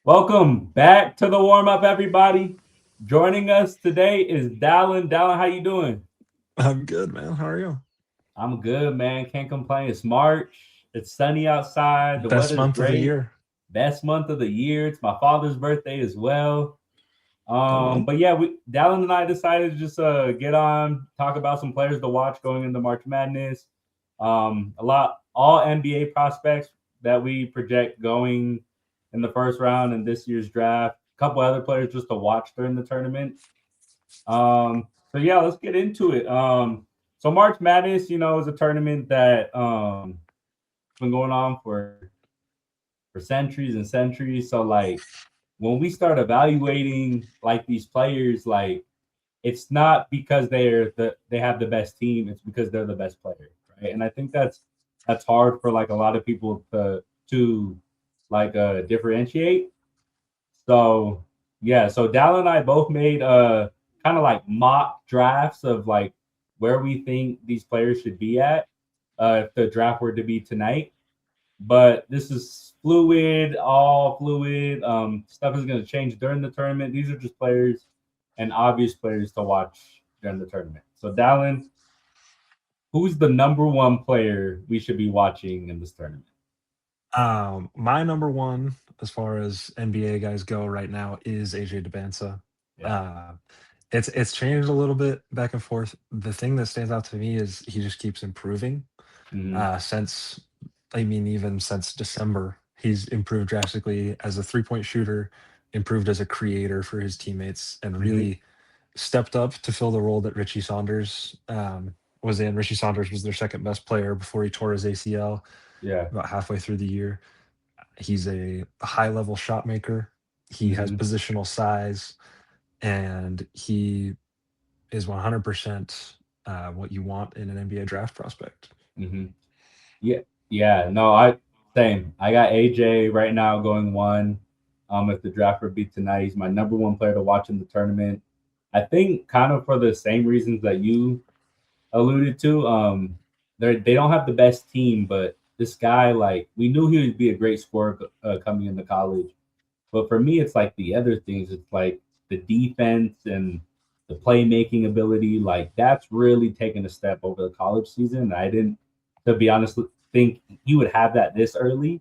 Welcome back to the warm up, everybody. Joining us today is Dallin. Dallin, how you doing? I'm good, man. How are you? I'm good, man. Can't complain. It's March. It's sunny outside. The Best weather's month of the great. year. Best month of the year. It's my father's birthday as well. Oh, well. But yeah, we Dallin and I decided to just get on, talk about some players to watch going into March Madness. All NBA prospects that we project going in the first round in this year's draft. A couple other players just to watch during the tournament. So yeah, let's get into it. So March Madness, is a tournament that been going on for centuries and centuries. So like when we start evaluating like these players, like it's not because they have the best team, it's because they're the best player, right? And I think that's hard for like a lot of people to like differentiate. So yeah, so Dal and I both made kind of like mock drafts of like where we think these players should be at if the draft were to be tonight. But this is fluid, all fluid. Stuff is going to change during the tournament. These are just players and obvious players to watch during the tournament. So, Dallin, who's the number one player we should be watching in this tournament? My number one, as far as NBA guys go right now, is AJ DeBansa. Yeah. Uh, it's changed a little bit back and forth. The thing that stands out to me is he just keeps improving. Mm-hmm. Since I mean, even since December, he's improved drastically as a three-point shooter, improved as a creator for his teammates, and Mm-hmm. really stepped up to fill the role that Richie Saunders was in. Richie Saunders was their second best player before he tore his ACL Yeah. about halfway through the year. He's a high level shot maker. He has Mm-hmm. positional size, and he is 100% what you want in an NBA draft prospect. Mm-hmm. Yeah. Yeah. No, I same. I got AJ right now going one. If the draft would be tonight, he's my number one player to watch in the tournament. I think kind of for the same reasons that you alluded to. They don't have the best team, but this guy, like, we knew he would be a great scorer coming into college. But for me, it's like the other things. It's like the defense and the playmaking ability. Like that's really taken a step over the college season. I didn't, to be honest, think he would have that this early.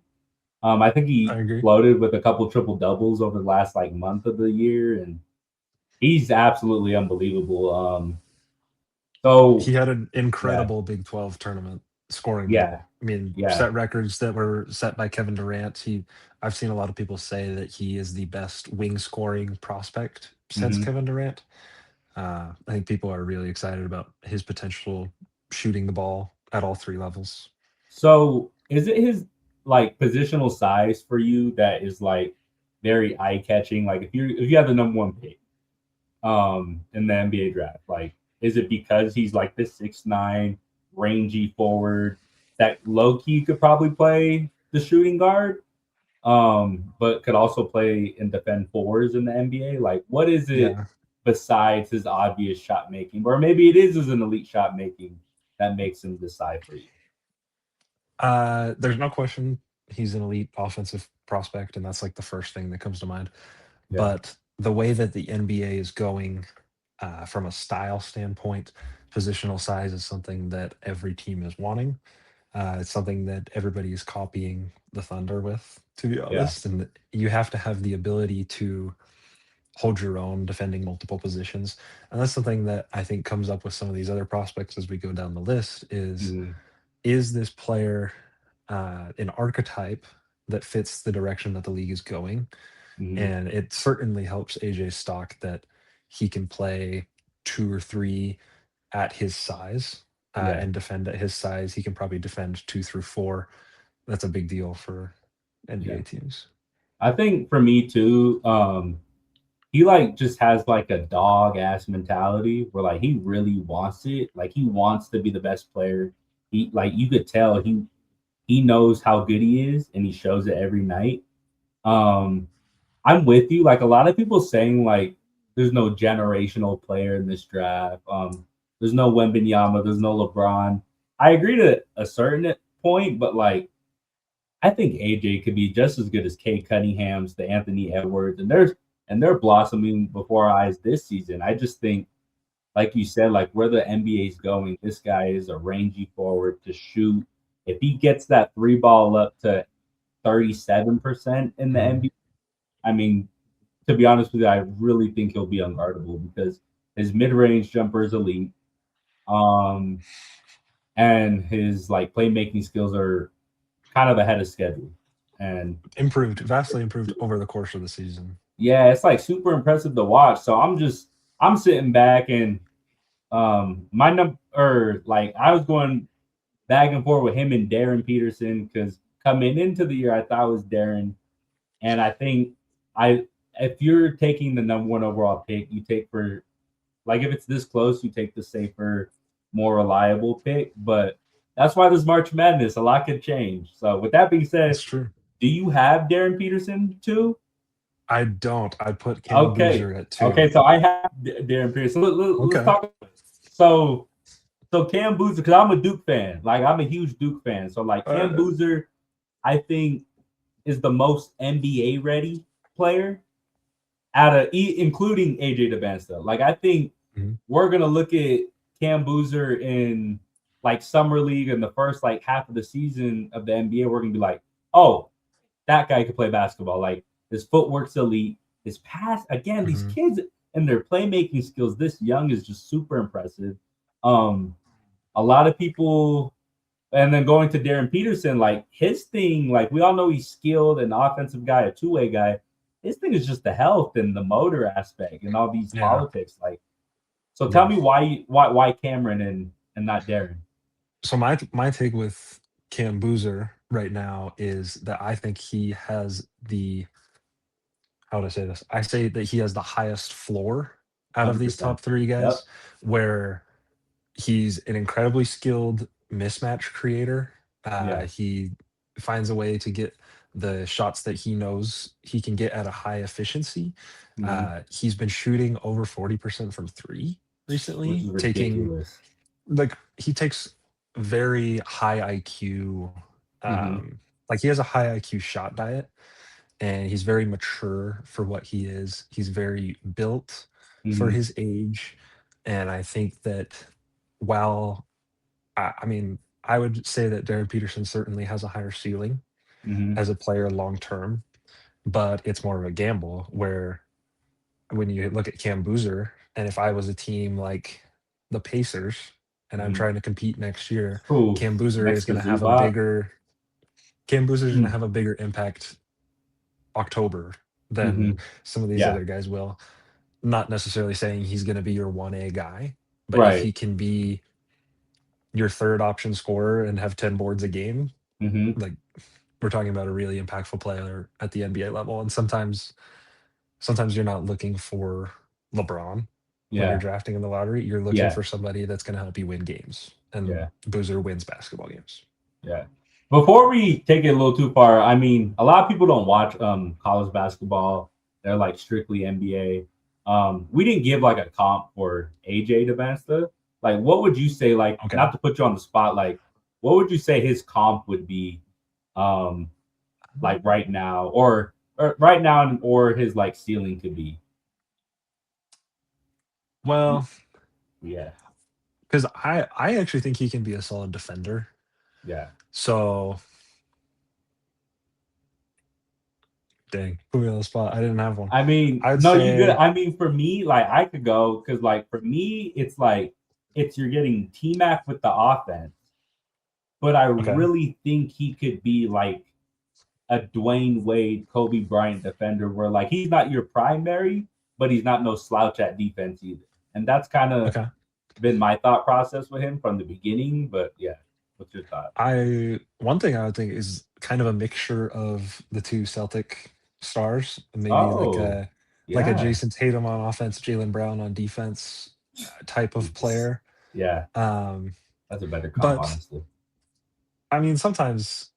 I think I he agree. floated with a couple triple doubles over the last like month of the year, and he's absolutely unbelievable. So He had an yeah, incredible Big 12 tournament scoring yeah, battle. I mean, yeah. set records that were set by Kevin Durant. I've seen a lot of people say that he is the best wing scoring prospect since Hmm. Kevin Durant. I think people are really excited about his potential shooting the ball at all three levels. So is it his like positional size for you that is like very eye catching? Like if you have the number one pick in the NBA draft, like is it because he's like this 6'9" rangy forward that low key could probably play the shooting guard, but could also play and defend fours in the NBA? Like what is it Yeah. besides his obvious shot making, or maybe it is an elite shot making that makes him decipher you? There's no question he's an elite offensive prospect, and that's like the first thing that comes to mind. Yeah, But the way that the NBA is going from a style standpoint, positional size is something that every team is wanting. It's something that everybody is copying the Thunder with, to be yeah, honest. And you have to have the ability to hold your own defending multiple positions. And that's something that I think comes up with some of these other prospects as we go down the list mhm, is this player an archetype that fits the direction that the league is going? mhm. And it certainly helps AJ's stock that he can play two or three at his size Yeah. and defend at his size. He can probably defend two through four. That's a big deal for Yeah. NBA teams. I think for me too, he like just has like a dog ass mentality where like he really wants it. Like he wants to be the best player. He like you could tell he knows how good he is and he shows it every night. Um I'm with you. Like a lot of people saying like there's no generational player in this draft. There's no Wembenyama, there's no LeBron. I agree to a certain point, but like I think AJ could be just as good as Kay Cunningham's, the Anthony Edwards, and they're blossoming before our eyes this season. I just think, like you said, like where the NBA is going, this guy is a rangy forward to shoot. If he gets that three ball up to 37% in the Mhm. NBA, I mean, to be honest with you, I really think he'll be unguardable because his mid range jumper is elite. Um, and his like playmaking skills are kind of ahead of schedule. And Improved, vastly improved over the course of the season. yeah, it's like super impressive to watch. So I'm sitting back and my number or like I was going back and forth with him and Darren Peterson because coming into the year I thought it was Darren. And I think I if you're taking the number one overall pick, you take for like if it's this close, you take the safer, more reliable pick. But that's why this March Madness, a lot could change. So with that being It's said, true. do you have Darren Peterson too? I don't. I put Cam Okay. Boozer at 2. Okay, so I have Darren Peterson. Let's Okay. talk. So, so Cam Boozer, because I'm a Duke fan. Like I'm a huge Duke fan. So like Cam Uh, Boozer, I think is the most NBA ready player out of including AJ DeBansta. Like I think mhm. we're gonna look at Cam Boozer in like summer league in the first like half of the season of the NBA. We're gonna be like, oh, that guy could play basketball. Like his footwork's elite. His pass again. These Mhm. kids and their playmaking skills this young is just super impressive. Um, a lot of people, and then going to Darren Peterson, like his thing, like we all know he's skilled, an offensive guy, a two-way guy. His thing is just the health and the motor aspect and all these Yeah. politics. Like, so tell Yeah. me why Cameron and not Darren? So my take with Cam Boozer right now is that I think he has the how would I say this? I say that he has the highest floor out of these 100%. top 3 Yep. guys, where he's an incredibly skilled mismatch creator. Yeah. He finds a way to get the shots that he knows he can get at a high efficiency. Mm-hmm. He's been shooting over 40% from 3 Which recently, is taking ridiculous. like he takes very high IQ, Mm-hmm. like he has a high IQ shot diet, and he's very mature for what he is. He's very built for Mm-hmm. his age, and I think that while I mean, I would say that Darren Peterson certainly has a higher ceiling Mm-hmm. as a player long term, but it's more of a gamble where when you look at Cam Boozer, and if I was a team like the Pacers and I'm Mm-hmm. trying to compete next year, Ooh, Cam Boozer is next to going to have a Zubac. bigger Cam Boozer is going to Mm-hmm. have a bigger impact October Mm-hmm. than some of these Yeah. other guys will. Not necessarily saying he's going to be your 1A guy, but if Right. he can be your third option scorer and have 10 boards a game, Mm-hmm. like we're talking about a really impactful player at the NBA level. And sometimes you're not looking for LeBron when you're Yeah. drafting in the lottery. You're looking Yeah. for somebody that's going to help you win games. And Yeah. Boozer wins basketball games. Yeah. Before we take it a little too far, I mean, a lot of people don't watch college basketball. They're like strictly NBA. We didn't give like a comp for AJ Devasta. Like, what would you say? Like, Okay. not to put you on the spot, like, what would you say his comp would be? Um, like right now, or right now, or his like ceiling could be. Well, Yeah. because I actually think he can be a solid defender. Yeah. So dang, put me on the spot. I didn't have one. I mean, I'd no, you good. say I mean, for me, like I could go because, like, for me, it's like it's you're getting T Mac with the offense, but I okay, really think he could be like a Dwayne Wade, Kobe Bryant defender, where like he's not your primary, but he's not no slouch at defense either. And that's kind of okay. been my thought process with him from the beginning. But yeah, what's your thought? I one thing I would think is kind of a mixture of the two Celtic stars, maybe Oh, like a yeah, Jason Tatum on offense, Jalen Brown on defense type of player. yeah, Um, that's a better comp, but honestly. I mean, sometimes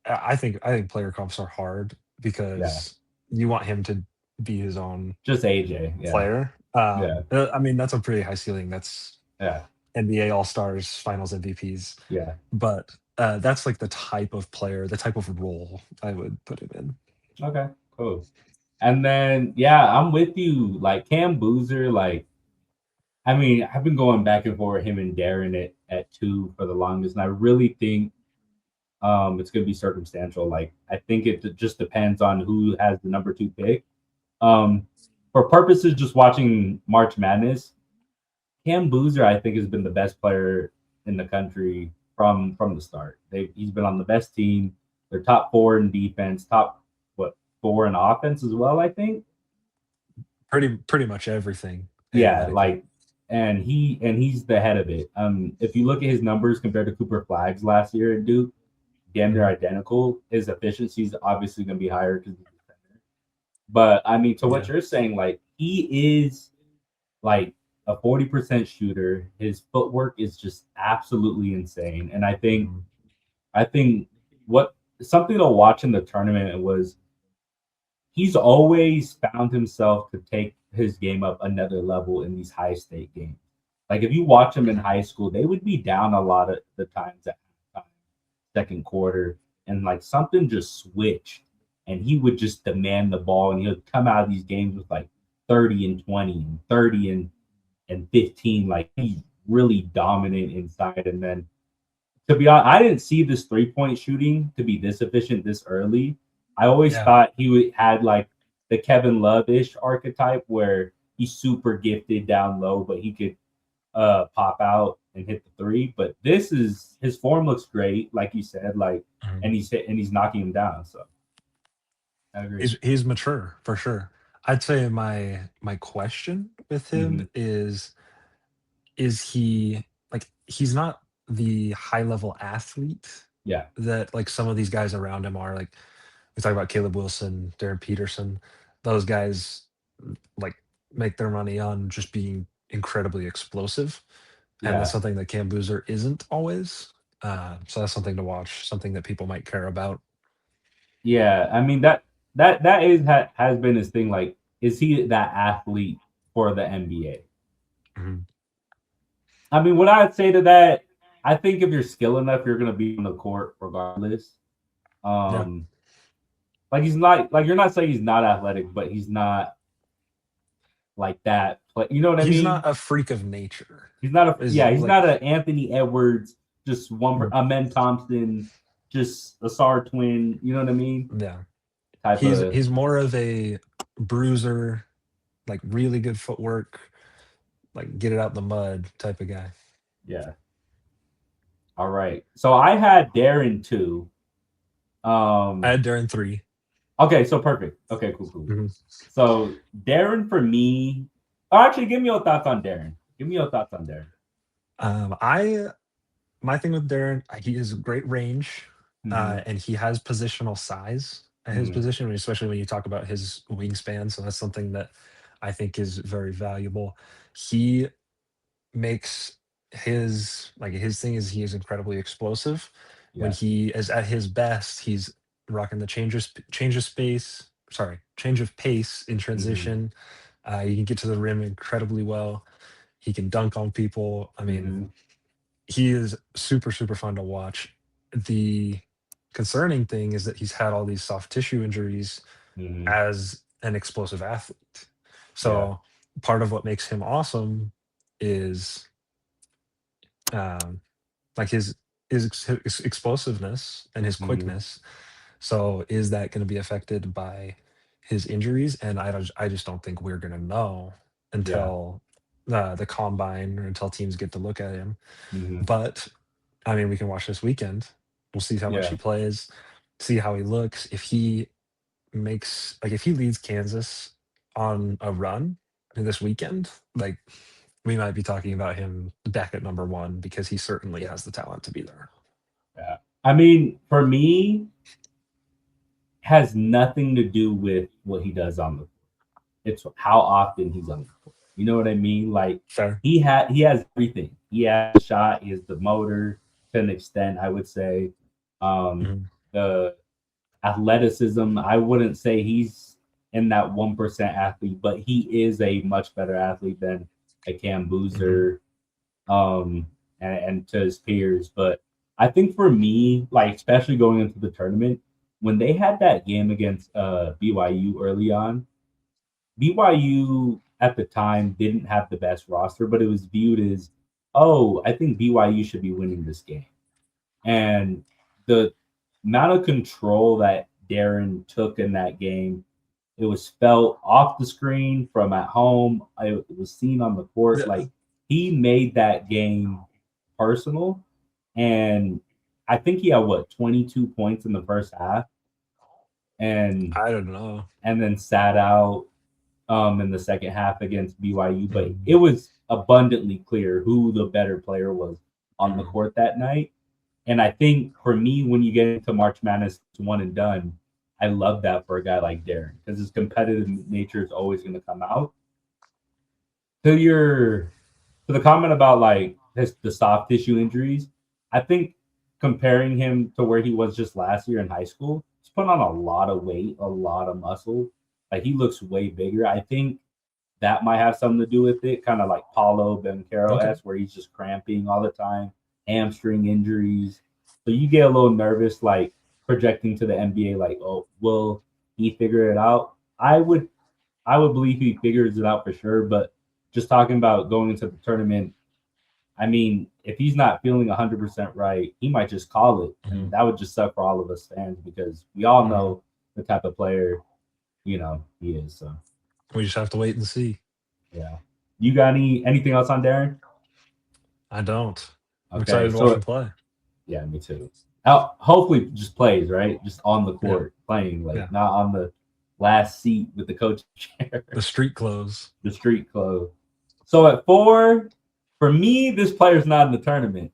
I think player comps are hard Yeah, because you want him to be his own just AJ. Yeah, player. yeah, I mean, that's a pretty high ceiling. That's yeah, NBA All Stars, Finals MVPs. yeah. But That's like the type of player, the type of role I would put him in. Okay, cool. And then yeah, I'm with you. Like Cam Boozer, like I mean, I've been going back and forth him and Darren at two for the longest, and I really think it's gonna be circumstantial. Like I think it just depends on who has the number two pick. Um, for purposes just watching March Madness, Cam Boozer I think has been the best player in the country from the start. He's been on the best team. They're top four in defense, top what four in offense as well. I think. Pretty much everything Yeah, analytically. like he's the head of it. If you look at his numbers compared to Cooper Flags last year at Duke, again they're Mhm. identical. His efficiency is obviously going to be higher because he's a center. But I mean, to what Yeah. you're saying, like he is like a 40% shooter. His footwork is just absolutely insane, and Mhm. I think what something to watch in the tournament was he's always found himself to take his game up another level in these high stake games. Like if you watch him in Mhm. high school, they would be down a lot of the times at halftime, second quarter, and like something just switched, and he would just demand the ball, and he would come out of these games with like 30 and 20 and 30 and 15. Like he's really dominant inside, and then to be honest, I didn't see this 3 point shooting to be this efficient this early. I always Yeah. thought had like the Kevin Love ish archetype where he's super gifted down low, but he could pop out and hit the three. But this is his form looks great, like you said, like Mhm. and he's knocking him down. So I agree. He's mature for sure. I'd say my question with him Hmm. is he like he's not the high level athlete Yeah, that like some of these guys around him are. Like we talk about Caleb Wilson, Darren Peterson, those guys like make their money on just being incredibly explosive, and that's yeah, something that Cam Boozer isn't always. So that's something to watch, something that people might care about. yeah. I mean that is has been his thing. Like, is he that athlete for the NBA? Mhm. I mean, what I'd say to that, I think if you're skilled enough, you're gonna be on the court regardless. Yeah, Um, like he's not like you're not saying he's not athletic, but he's not like that. But you know what I he's mean? not a freak of nature. He's not a Is yeah, he's like not an Anthony Edwards, just one a Men Thompson, just a Sar twin. You know what I mean? yeah. Type of He's more of a bruiser, like really good footwork, like get it out in the mud type of guy. yeah. All right. So I had Darren too. I Um, had Darren three. okay, so perfect. Okay, cool, cool. Mhm. So Darren for me. Oh, actually, give me your thoughts on Darren. Give me your thoughts on Darren. I my thing with Darren, he has great range, Mm-hmm. and he has positional size at his Mm-hmm. position, especially when you talk about his wingspan. So that's something that I think is very valuable. He makes his thing is he is incredibly explosive. When Yeah. he is at his best, he's rocking the change of space, sorry, change of pace in Mm-hmm. transition. He can get to the rim incredibly well. He can dunk on people. I mean, Mm-hmm. he is super fun to watch. The concerning thing is that he's had all these soft tissue injuries Mm-hmm. as an explosive athlete. Yeah. So part of what makes him awesome is um, like his explosiveness and his Mm-hmm. quickness. So is that going to be affected by his injuries? And I just don't think we're going to know Yeah. until the combine or until teams get to look at him. Mm-hmm. But I mean, we can watch this weekend. We'll see how much he Yeah. plays, see how he looks. If he makes like if he leads Kansas on a run this weekend, like we might be talking about him back at number one because he certainly has the talent to be there. Yeah. I mean, for me, has nothing to do with what he does on the court. It's how often he's on the court. You know what I mean? Like Fair. he has everything. He has the shot, he has the motor to an extent, I would say. Mhm, The athleticism, I wouldn't say he's in that 1% athlete, but he is a much better athlete than a Cam mhm, Boozer and to his peers. But I think for me, like especially going into the tournament, when they had that game against BYU early on, BYU at the time didn't have the best roster, but it was viewed as, oh, I think BYU should be winning this game. And the amount of control that Darren took in that game, it was felt off the screen from at home. It was seen on the court. Yeah. Like he made that game personal. And I think he had 22 points in the first half and I don't know. then sat out in the second half against BYU. But it Mm, was abundantly clear who the better player was on the mm, court that night. And I think for me, when you get into March Madness one and done, I love that for a guy like Darren because his competitive nature is always going to come out. To the comment about like the soft tissue injuries, I think comparing him to where he was just last year in high school, he's put on a lot of weight, a lot of muscle. Like he looks way bigger. I think that might have something to do with it, kind of like Paulo Bencaro okay. s, where he's just cramping all the time, hamstring injuries. So you get a little nervous, like projecting to the NBA, like, oh, will he figure it out? I would believe he figures it out for sure. But just talking about going into the tournament, I mean, if he's not feeling 100% right, he might just call it, Hmm. and that would just suck for all of us fans because we all Hmm. know the type of player he is. So We just have to wait and see. yeah, you got anything else on Darren? I don't. I'm Okay, excited to watch so him play. yeah, me too. Hopefully, just plays right, just on the Yeah. court playing, like Yeah. not on the last seat with the coach chair, The street clothes. the street clothes. So at 4, for me, this player's not in the tournament.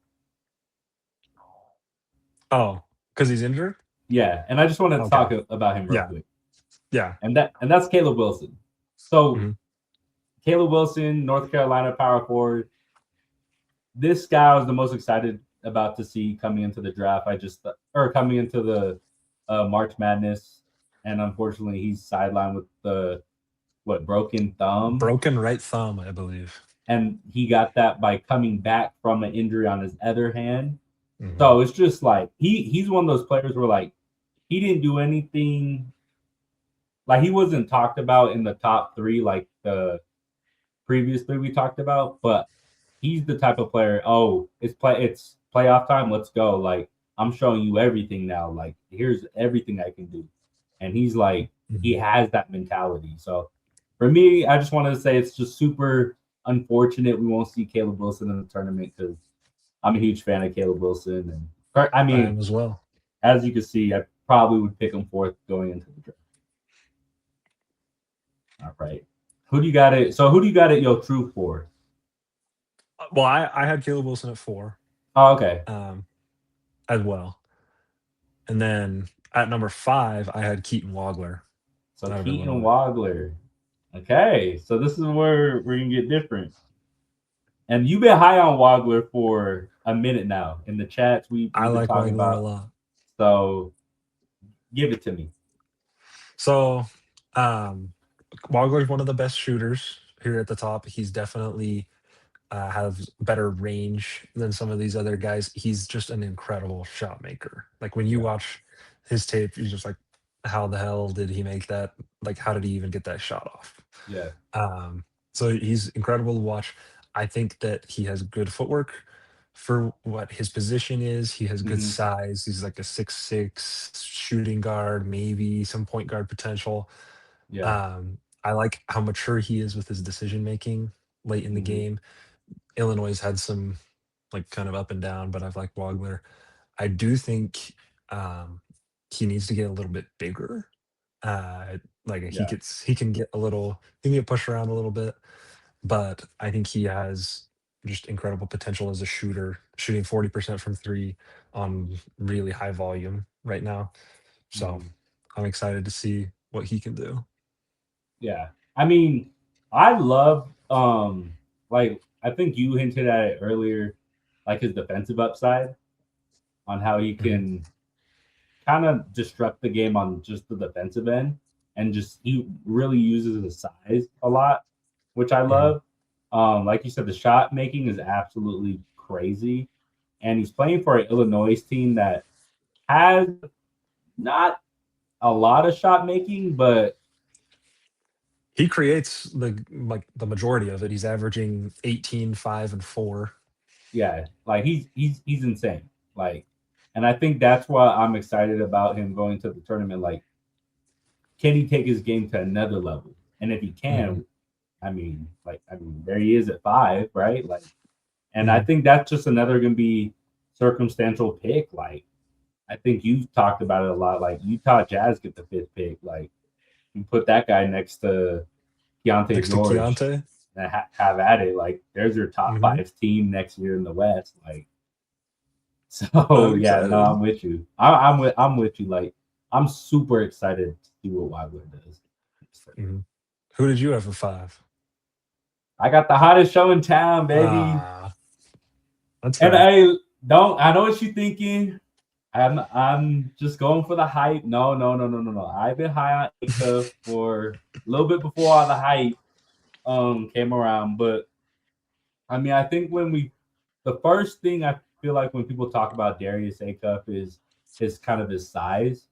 Oh, because he's injured? Yeah, and I just want to Okay. talk about him real Yeah. quick, Yeah. and that's Caleb Wilson. So Hmm. Caleb Wilson, North Carolina power forward. This guy I was the most excited about to see coming into the draft. Or coming into the March Madness, and unfortunately he's sidelined with the broken thumb, Broken right thumb, I believe. and he got that by coming back from an injury on his other hand. Hmm. So it's just like he's one of those players where like he didn't do anything, like he wasn't talked about in the top 3 like the previous 3 we talked about, but he's the type of player, oh, it's playoff time, let's go. Like I'm showing you everything now. Like here's everything I can do. And he's like, he Hmm. has that mentality. So for me, I just wanted to say it's just super unfortunate we won't see Caleb Wilson in the tournament because I'm a huge fan of Caleb Wilson. And I I mean, am as well. as you can see, I probably would pick him fourth going into the draft. All right. Who do you got it? So who do you got it your true for? Well, I had Caleb Wilson at 4, Oh, okay. um, as well. And then at number 5, I had Keaton Wagler So out of Keaton Illinois. Wagler. Okay, so this is where we're gonna get different. And you've been high on Wagler for a minute now. In the chats, I we've been like talking Wagler a about. lot. So give it to me. So, um, Wagler's one of the best shooters here at the top. He's definitely has better range than some of these other guys. He's just an incredible shot maker. Like when you Yeah, watch his tape, you're just like, how the hell did he make that? Like, how did he even get that shot off? yeah. Um, so he's incredible to watch. I think that he has good footwork for what his position is. He has good Hmm. size. He's like a 6'6" shooting guard, maybe some point guard potential. Yeah. Um, I like how mature he is with his decision making late in the Hmm. game. Illinois has had some like kind of up and down, but I've liked Wagler. I do think um, he needs to get a little bit bigger. Like Yeah. he can get a little he can get pushed around a little bit, but I think he has just incredible potential as a shooter, shooting 40% from 3 on really high volume right now. So Hmm. I'm excited to see what he can do. Yeah. I mean, I love like I think you hinted at it earlier, like his defensive upside on how he Mhm, can kind of disrupt the game on just the defensive end, and just he really uses his size a lot, which I mhm, love. Like you said, the shot making is absolutely crazy, and he's playing for an Illinois team that has not a lot of shot making, but He creates the majority of it. He's averaging 18, 5, and 4. yeah, like he's insane. Like, and I think that's why I'm excited about him going to the tournament. Like, can he take his game to another level? And if he Hmm. can, there he is at 5, right? Like, and I Hmm. think that's just another gonna be circumstantial pick. Like, I think you've talked about it a lot. Like, Utah Jazz get the 5th pick. Like, you put that guy next to Keontae Next to George Keontae. and have at it. Like, there's your top Hmm. 5 team next year in the West. Like, I'm so yeah, no, excited. I'm with you. I'm with you. Like, I'm super excited to see what Wildwood does. Hmm. Who did you have for 5? I got the hottest show in town, baby. Ah, that's And fair. I know what you're thinking. I'm just going for the hype. No, no, no, no, no, no. I've been high on Aka for a little bit before all the hype came around. But I mean, I think the first thing I feel like when people talk about Darius Acuff is kind of his size.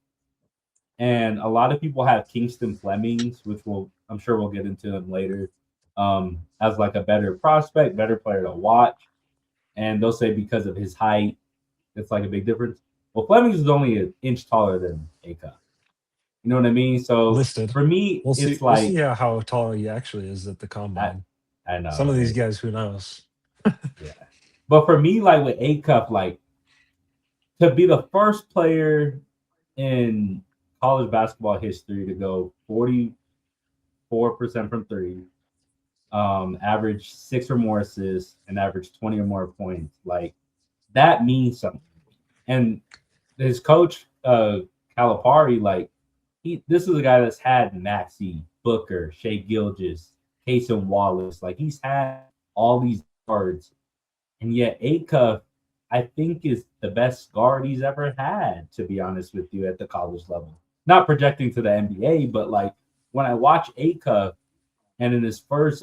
And a lot of people have Kingston Flemings, which I'm sure we'll get into him later, as like a better prospect, better player to watch. And they'll say because of his height, it's like a big difference. Well, Flemings is only an inch taller than Aka. You know what I mean? So Listed. for me, We'll see. it's We'll see like how tall he actually is at the I combine. I know, Some of these right? guys, who knows? Yeah. But for me, like with A Cup, like to be the first player in college basketball history to go 44% from three, average 6 or more assists, and average 20 or more points, like that means something. And his coach, Calipari, like this is a guy that's had Maxey, Booker, Shea Gilgis, Casey Wallace. Like he's had all these guards, and yet Acuff, I think, is the best guard he's ever had. To be honest with you, at the college level, not projecting to the NBA, but like when I watch Acuff, and in his first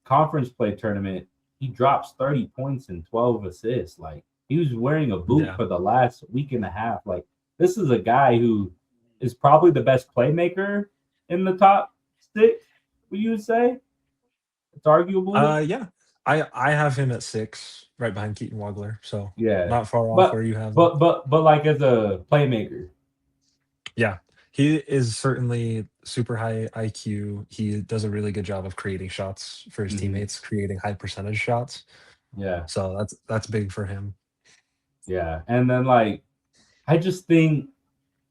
conference play tournament, he drops 30 points and 12 assists. Like he was wearing a boot Yeah. for the last week and a half. Like this is a guy who is probably the best playmaker in the top 6, would you say? It's arguable. Yeah. I have him at 6, right behind Keaton Wagler. So Yeah. not far off But where you have him. but like as a playmaker. Yeah. He is certainly super high IQ. He does a really good job of creating shots for his Mm-hmm. teammates, creating high percentage shots. Yeah. So that's big for him. Yeah. And then like I just think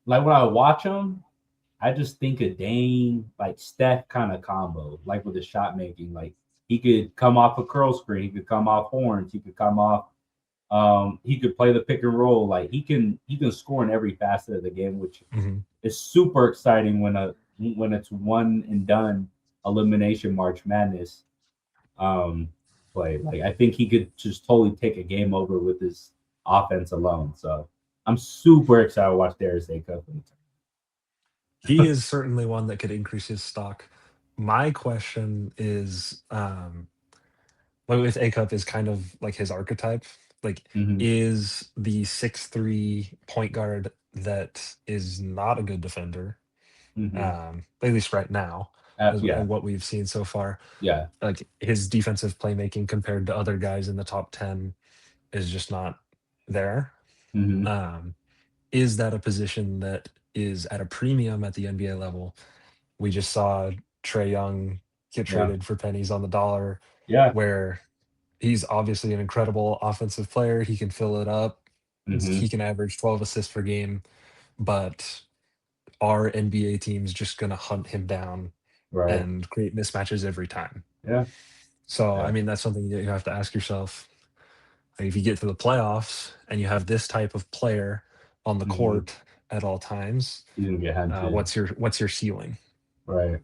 like when I watch him, I just think a Dame like Steph kind of combo, like with the shot making. Like he could come off a curl screen, he could come off horns, he could come off. He could play the pick and roll. Like he can score in every facet of the game, which Hmm. is super exciting when it's one and done elimination March Madness um play. Like I think he could just totally take a game over with his offense alone. So I'm super excited to watch Darius Acuff. He is certainly one that could increase his stock. My question is, like with A Cup is kind of like his archetype. Like, Mm-hmm. is the 6'3" point guard that is not a good defender, Mm-hmm. at least right now, as Yeah, what we've seen so far. yeah. Like his defensive playmaking compared to other guys in the top 10 is just not there. Mm-hmm. Um, is that a position that is at a premium at the NBA level? We just saw Trey Young get Yeah. traded for pennies on the dollar, Yeah. where he's obviously an incredible offensive player. He can fill it up. He Mm-hmm. can average 12 assists per game, but are NBA teams just going to hunt him down Right. and create mismatches every time? Yeah. So, I Yeah. mean, that's something that you have to ask yourself. Like, if you get to the playoffs and you have this type of player on the Mm-hmm. court at all times, He's gonna get hunted. what's your ceiling? Right.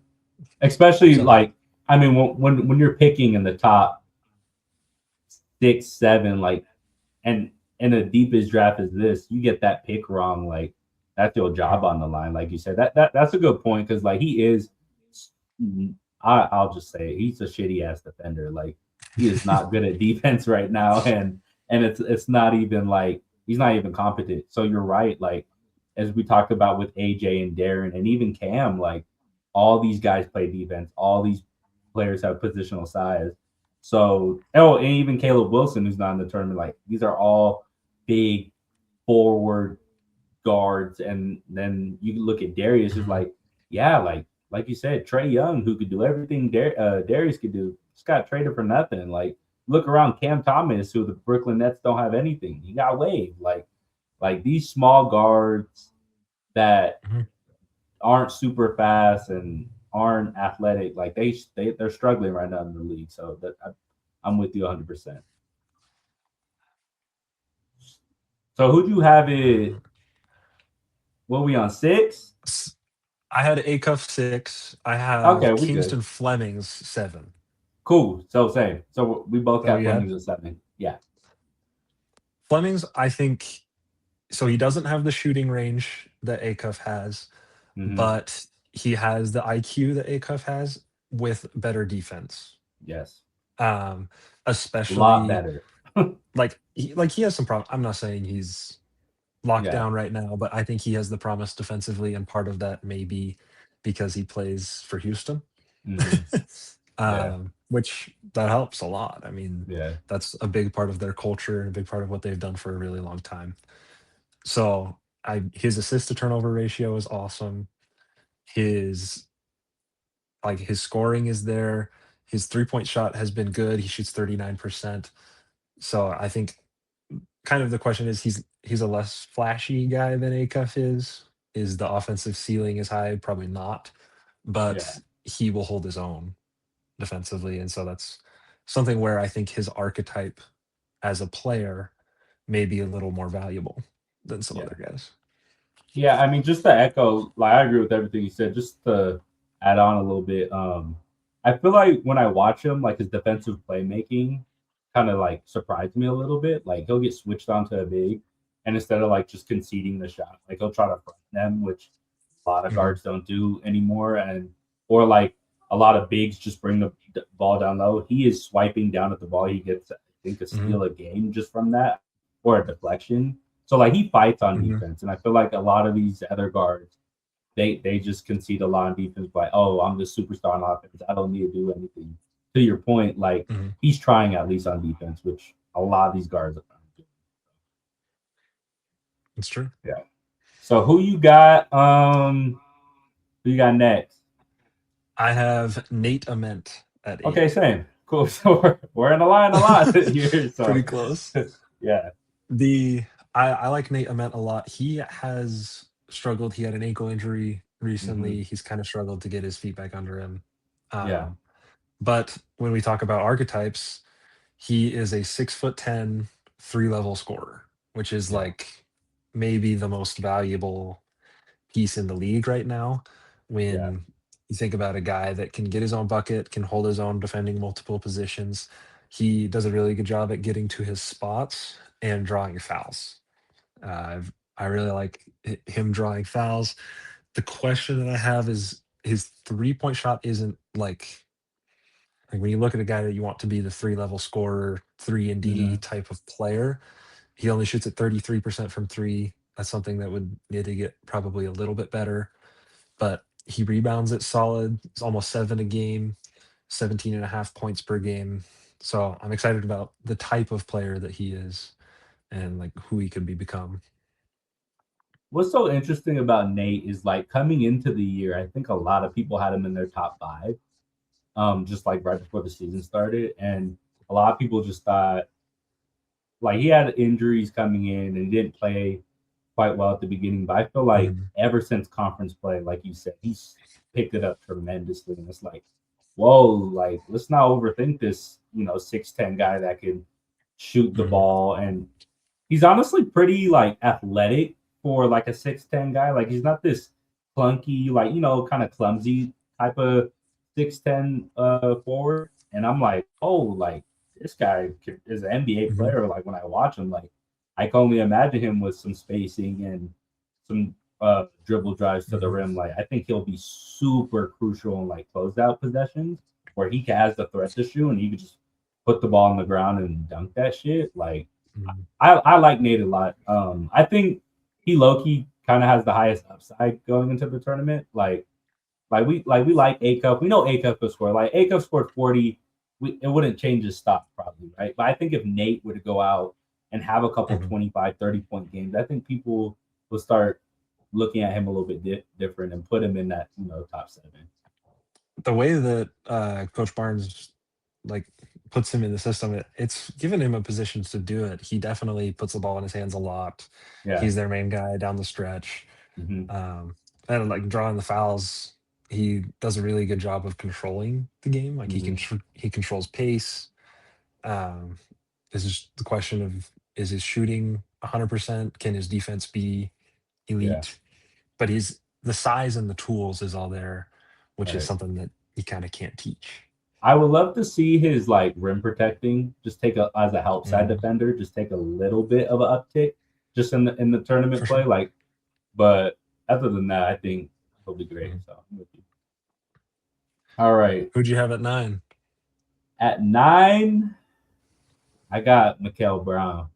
Especially So, like I mean when you're picking in the top 6, 7, like and in the deepest draft is this, you get that pick wrong, like that's your job on the line. Like you said, that's a good point because like he is I'll just say it, he's a shitty ass defender. Like he is not good at defense right now, and it's not even like he's not even competent. So you're right, like as we talked about with AJ and Darren and even Cam, like all these guys play defense. All these players have positional size. So and even Caleb Wilson, who's not in the tournament, like these are all big forward guards. And then you look at Darius, is Mhm. like, yeah, like you said, Trey Young, who could do everything Darius could do, just got traded for nothing. Like look around Cam Thomas, who the Brooklyn Nets don't have anything. He got waived. Like these small guards that Mhm. aren't super fast and aren't athletic, like they're struggling right now in the league. So I'm with you 100%. So who do you have it? Uh, What we on 6? s- I had Acuff 6. I Okay, have we good. Kingston Fleming's 7. Is Cool. So same. So we both that what got you had? Fleming's at 7. Yeah. Fleming's, I think, so he doesn't have the shooting range that Acuff has, Mm-hmm. but he has the IQ that Acuff has with better defense. Yes. Um, A lot especially better. like he has some problem. I'm not saying he's locked Yeah. down right now, but I think he has the promise defensively, and part of that may be because he plays for Houston. Mm-hmm. Yeah. Which that helps a lot. I mean, Yeah. that's a big part of their culture and a big part of what they've done for a really long time. So I his assist to turnover ratio is awesome. His his scoring is there. His 3-point shot has been good. He shoots 39%. So I think kind of the question is he's a less flashy guy than Acuff is. Is the offensive ceiling is high? Probably not. Yeah. But he will hold his own defensively. And so that's something where I think his archetype as a player may be a little more valuable than some Yeah. other guys. Yeah, I mean, just to echo, like I agree with everything you said. Just to add on a little bit, I feel like when I watch him, like his defensive playmaking, kind of like surprised me a little bit. Like he'll get switched onto a big, and instead of like just conceding the shot, like he'll try to front them, which a lot of Mhm, guards don't do anymore, and or like a lot of bigs just bring the ball down low. He is swiping down at the ball. He gets, I think, a mhm, steal a game just from that, or a deflection. So like he fights on mhm, defense, and I feel like a lot of these other guards, they just concede a lot on defense by, oh, I'm the superstar on offense. I don't need to do anything. To your point, like mhm. he's trying at least on defense, which a lot of these guards are doing. It's true. Yeah. So who you got? Who you got next? I have Nate Ament at Okay, 8. same. Cool. So we're in a line a lot here. Pretty So close. yeah. The I like Nate Ament a lot. He has struggled. He had an ankle injury Mm-hmm. recently. He's kind of struggled to get his feet back under him. Yeah. Um, but when we talk about archetypes, he is a 6'10", 3-level scorer, which is Yeah. like maybe the most valuable piece in the league right now. Yeah. When you think about a guy that can get his own bucket, can hold his own defending multiple positions, he does a really good job at getting to his spots and drawing fouls. I really like him drawing fouls. The question that I have is his 3-point shot isn't like when you look at a guy that you want to be the 3-level scorer, 3 and D Mm-hmm. type of player, he only shoots at 33% from 3. That's something that would need to get probably a little bit better, but he rebounds it solid. It's almost 7 a game, 17 and a half points per game. So I'm excited about the type of player that he is and like who he could be become. What's so interesting about Nate is like coming into the year, I think a lot of people had him in their top 5, just like right before the season started, and a lot of people just thought like he had injuries coming in and he didn't play quite well at the beginning. But I feel like Mhm, ever since conference play, like you said, he's picked it up tremendously, and it's like, whoa, like let's not overthink this, 6'10" guy that can shoot the mhm, ball, and he's honestly pretty like athletic for like a 6'10" guy. Like he's not this clunky, like kind of clumsy type of 6'10" forward. And I'm like, oh, like this guy is an NBA mhm, player. Like when I watch him, like I can only imagine him with some spacing and some dribble drives to the mhm, rim. Like I think he'll be super crucial in like closeout possessions where he has the threat to shoot and he could just put the ball on the ground and dunk that shit. Like Mhm. I like Nate a lot. I think he low key kind of has the highest upside going into the tournament. Like we like A Cup. We know A Cup could score. Like A Cup scored 40. It wouldn't change his stock probably, right? But I think if Nate were to go out and have a couple Mhm. 25, 30 point games, I think people will start looking at him a little bit different and put him in that top seven. The way that Coach Barnes like puts him in the system, it's given him a position to do it. He definitely puts the ball in his hands a lot. Yeah. He's their main guy down the stretch, Hmm. um, and like drawing the fouls. He does a really good job of controlling the game. Like Hmm. he controls pace. Um, this is the question of, is his shooting 100%? Can his defense be Yeah. elite? But he's the size and the tools is all there, which is Right. something that you kind of can't teach. I would love to see his like rim protecting just take a as a help side Mhm. defender, just take a little bit of an uptick just in the For tournament play. sure. Like, but other than that, I think he'll be great. Mhm. So I'm with you. All right. Who'd you have at 9? At 9, I got Mikael Brown.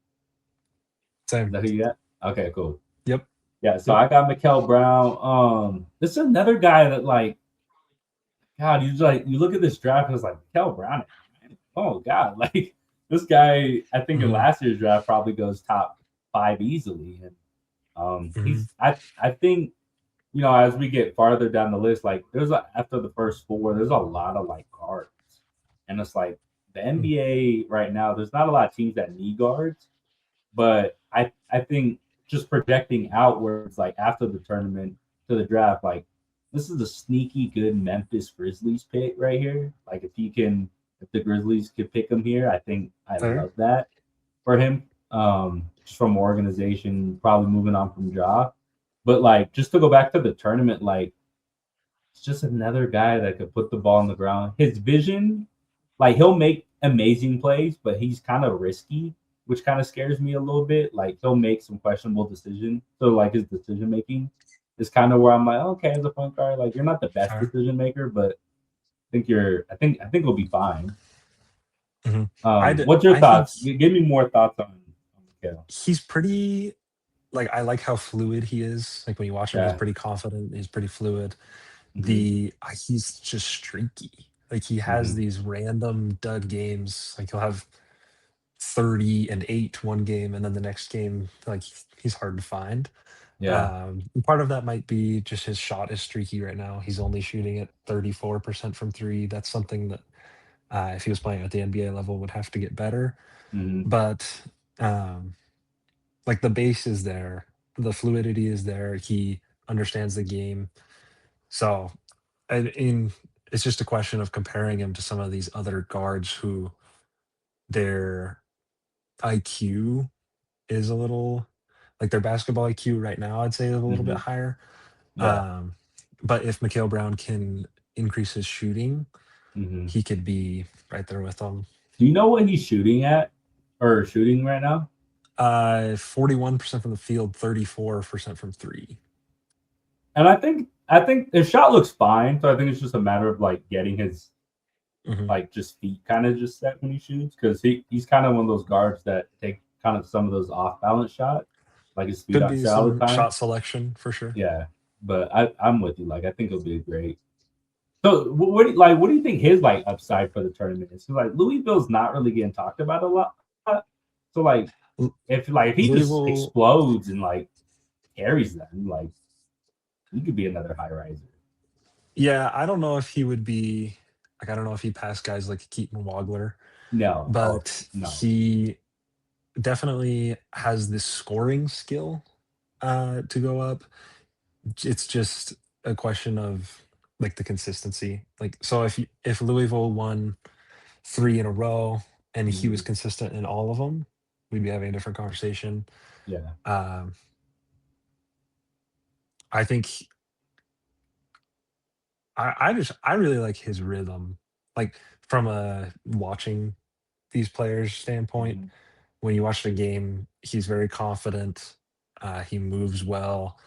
Is Same. that who you got? Okay, cool. Yep. Yeah, so Yep. I got Mikael Brown. This is another guy that like God, you look at this draft and it's like Mikael Brown. Oh God, like this guy, I think in Mhm. last year's draft probably goes top 5 easily. And Mhm. he's I think as we get farther down the list, like after the first four, there's a lot of like guards, and it's like the Mm. NBA right now. There's not a lot of teams that need guards, but I think just projecting outwards, like after the tournament to the draft, like this is a sneaky good Memphis Grizzlies pick right here. Like if the Grizzlies could pick him here, I think I Fair. love that for him. Just from organization, probably moving on from Ja. But like just to go back to the tournament, like it's just another guy that could put the ball on the ground. His vision, like he'll make amazing plays, but he's kind of risky, which kind of scares me a little bit. Like he'll make some questionable decisions. So like his decision making is kind of where I'm like, okay, as a point guard, like you're not the best Fair. decision maker, but I think we'll be fine. Mhm. I'd What's your I think thoughts? Give me more thoughts on Mikhail. he's pretty, like, I like how fluid he is. Like when you watch him, he's Yeah. pretty confident, he's pretty fluid. Hmm. He's just streaky. Like he has Hmm. these random dud games. Like he'll have 30 and 8 one game, and then the next game, like he's hard to find. Yeah. Part of that might be just his shot is streaky right now. He's only shooting at 34% from three. That's something that, if he was playing at the NBA level, would have to get better. Hmm. But um, like the base is there, the fluidity is there. He understands the game. So, in it's just a question of comparing him to some of these other guards who their IQ is a little, like their basketball IQ right now, I'd say is a little bit Hmm. higher. Yeah. Um, but if Mikhail Brown can increase his shooting, Hmm. he could be right there with them. Do you know what he's shooting at or shooting right now? 41% from the field, 34% from three. And I think his shot looks fine. So I think it's just a matter of like getting his Mhm. like just feet kind of just set when he shoots because he's kind of one of those guards that take kind of some of those off balance shots, like his feet Could aren't be set all the some time. shot selection for sure. Yeah, but I'm with you. Like I think it'll be great. So what do you think his like upside for the tournament is? 'Cause, like Louisville's not really getting talked about a lot. So L- if he just Louisville, explodes and like carries them, like he could be another high riser. yeah, I don't know if he would be, like, I don't know if he passed guys like Keaton Wagler, No, oh but no. he definitely has this scoring skill to go up. It's just a question of like the consistency. Like, so if Louisville won 3 in a row and he was Mhm. consistent in all of them, we'd be having a different conversation. Yeah. Um, I think I really like his rhythm. Like from a watching these players standpoint, Mhm. when you watch the game, he's very confident. He moves well.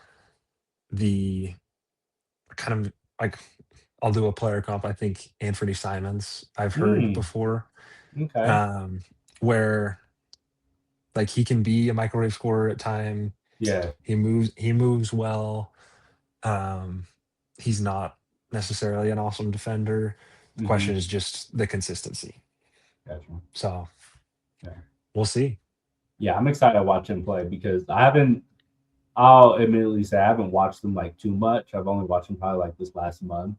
The kind of like, I'll do a player comp. I think Anthony Simons, I've heard Mm. before. Okay. um, where like he can be a microwave scorer at time. Yeah. He moves well. Um, he's not necessarily an awesome defender. The Mm-hmm. question is just the consistency. Gotcha. So Yeah. we'll see. Yeah, I'm excited to watch him play because I haven't. I'll admittedly say I haven't watched him like too much. I've only watched him probably like this last month.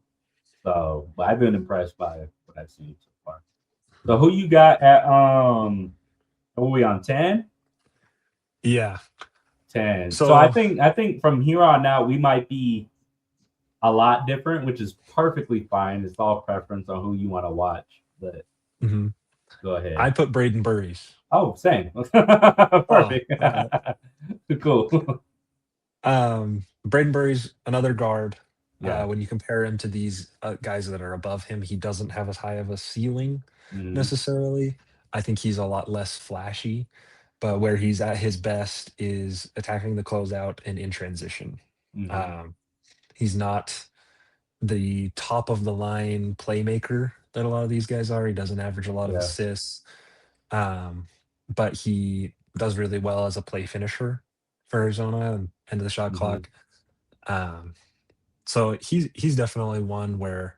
So, but I've been impressed by what I've seen so far. So, who you got at are we on 10? Yeah. 10. So So I think from here on out we might be a lot different, which is perfectly fine. It's all preference on who you want to watch. But mhm. go I ahead. put Braden Burries. Oh, same. Oh, Perfect. all right. Cool. Braden Burries, another guard. Yeah. When you compare him to these guys that are above him, he doesn't have as high of a ceiling Mm-hmm. necessarily. I think he's a lot less flashy, but where he's at his best is attacking the closeout and in transition. Mm-hmm. Um, he's not the top of the line playmaker that a lot of these guys are. He doesn't average a lot of Yeah. assists, um, but he does really well as a play finisher for Arizona and end of the shot Mm-hmm. clock. Um, so he's definitely one where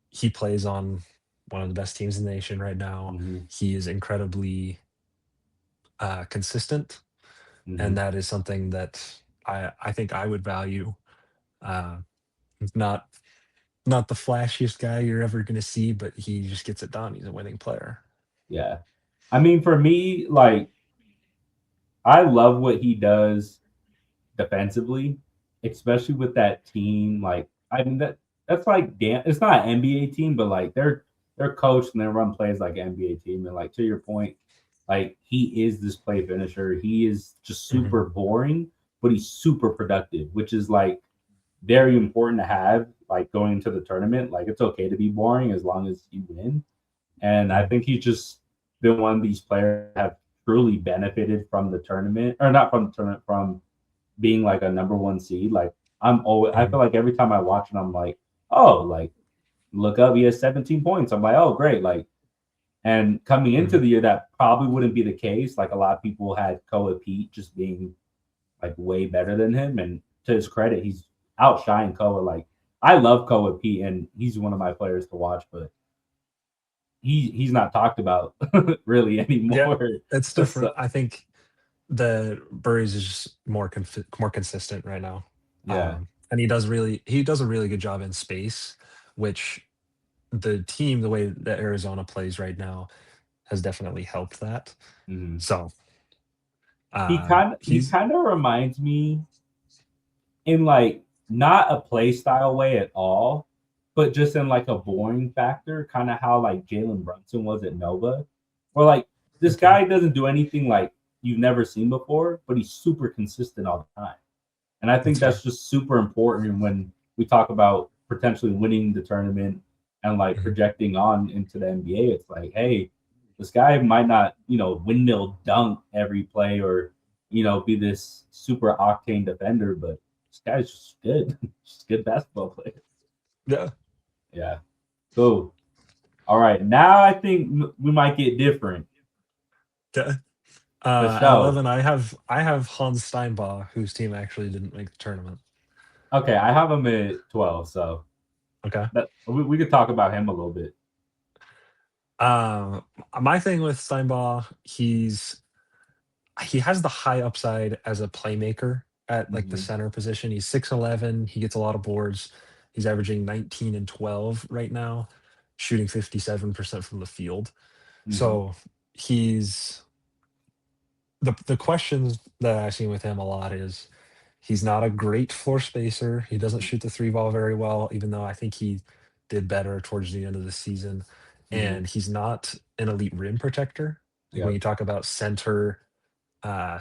he plays on one of the best teams in the nation right now. Mm-hmm. He is incredibly consistent, Mm-hmm. and that is something that I think I would value. Uh, he's not the flashiest guy you're ever going to see, but he just gets it done. He's a winning player. Yeah. I mean, for me, like I love what he does defensively, especially with that team. Like, I mean that's like damn. It's not an NBA team, but like they're coached and they run plays like an NBA team. And like to your point, like he is this play finisher. He is just Mhm, super boring, but he's super productive, which is like very important to have. Like going into the tournament, like it's okay to be boring as long as you win. And I mhm, think he's just been one of these players that have truly benefited from the tournament, or not from the tournament, from being like a number one seed. Like I mhm, feel like every time I watch it, I'm like, oh, like look up, he has 17 points. I'm like, oh, great. Like, and coming into mhm, the year, that probably wouldn't be the case. Like a lot of people had Koa Pete just being like way better than him. And to his credit, he's outshined Koa. Like I love Koa Pete, and he's one of my players to watch, but he's not talked about really yeah, anymore. it's different. So, I think the Burries is just more consistent right now, yeah. and he does a really good job in space, which the way that Arizona plays right now has definitely helped that. Mhm. So He he's kind of reminds me in like not a play style way at all, but just in like a boring factor, kind of how like Jalen Brunson was at Nova, where like this okay. guy doesn't do anything like you've never seen before, but he's super consistent all the time. And I That's think fair. that's just super important when we talk about potentially winning the tournament and like Mhm, projecting on into the NBA. It's like, hey, this guy might not, windmill dunk every play or, be this super octane defender, but this guy's just good. Just a good basketball player. yeah. Yeah. Cool. All right. Now I think we might get different. Okay. For At sure. 11, I have Hans Steinbach, whose team actually didn't make the tournament. Okay. I have him at 12. So Okay. we could talk about him a little bit. Um, my thing with Steinbach, he has the high upside as a playmaker at like the Hmm. center position. He's 6'11. He gets a lot of boards. He's averaging 19 and 12 right now, shooting 57% from the field. Hmm. So he's the questions that I've seen with him a lot is he's not a great floor spacer. He doesn't shoot the three ball very well, even though I think he did better towards the end of the season. Hmm. And he's not an elite rim protector. Like when Yep. you talk about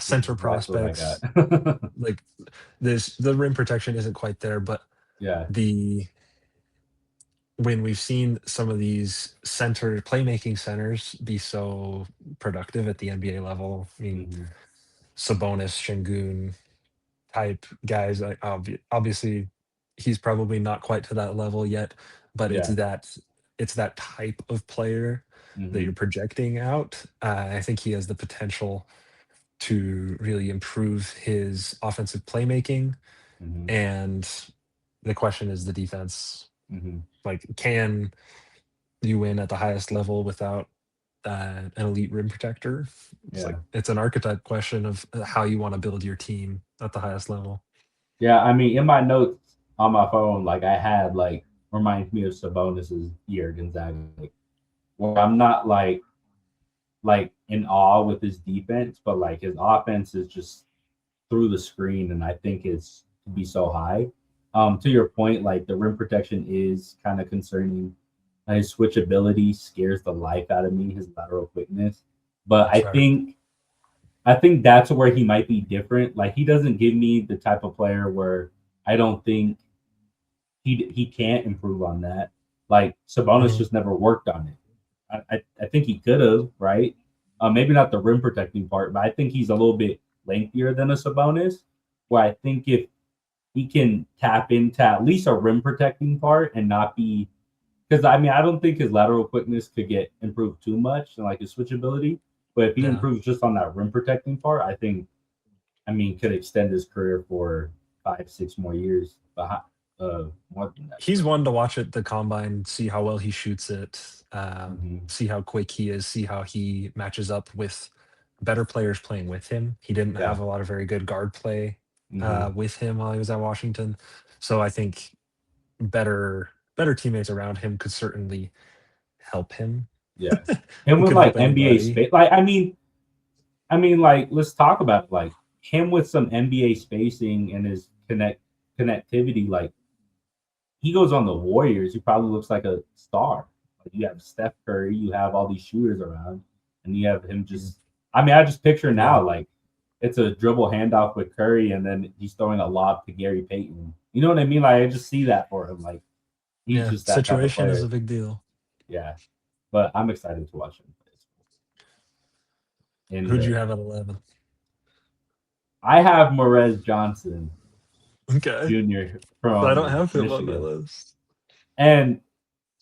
This is center exactly what I got. prospects, like the rim protection isn't quite there, but Yeah. the when we've seen some of these center playmaking centers be so productive at the NBA level, I mean Hmm. Sabonis, Şengün type guys, obviously he's probably not quite to that level yet, but it's Yeah. it's that type of player that you're Hmm. projecting out. I think he has the potential to really improve his offensive playmaking. Hmm. And the question is the defense. Hmm. Like, can you win at the highest level without an elite rim protector? It's like Yeah. it's an archetype question of how you want to build your team at the highest level. Yeah. I mean, in my notes on my phone, like I had like reminds me of Sabonis's year at Gonzaga, like, where I'm not like in awe with his defense, but like his offense is just through the screen, and I think it's to be so high. To your point, like the rim protection is kind of concerning. His switchability scares the life out of me. His lateral quickness, but That's fair. I think that's where he might be different. Like he doesn't give me the type of player where I don't think he can't improve on that. Like Sabonis Mhm. just never worked on it. I think he could have, right? Maybe not the rim protecting part, but I think he's a little bit lengthier than a Sabonis. Where I think if he can tap into at least a rim protecting part and not be, because I mean I don't think his lateral quickness could get improved too much and like his switchability. But if he Yeah. improves just on that rim protecting part, I mean could extend his career for 5, 6 more years. More than that. He's But one to watch at the combine, see how well he shoots it, hmm. see how quick he is, see how he matches up with better players playing with him. He didn't Yeah. have a lot of very good guard play Hmm. with him while he was at Washington. So I think better teammates around him could certainly help him. Yeah. Him It with could help like NBA anybody. space. Like I mean, like let's talk about it. Like him with some NBA spacing and his connectivity. Like he goes on the Warriors, he probably looks like a star. Like you have Steph Curry, you have all these shooters around, and you have him Mm. just. I mean, I just picture Yeah. now like it's a dribble handoff with Curry, and then he's throwing a lob to Gary Payton. You know what I mean? Like I just see that for him. Like he's Yeah. just that type of Situation is a player. big deal. Yeah, but I'm excited to watch him. And Who'd you have at 11? I have Morez Johnson Okay. Jr. I don't from have him on my Michigan, list. and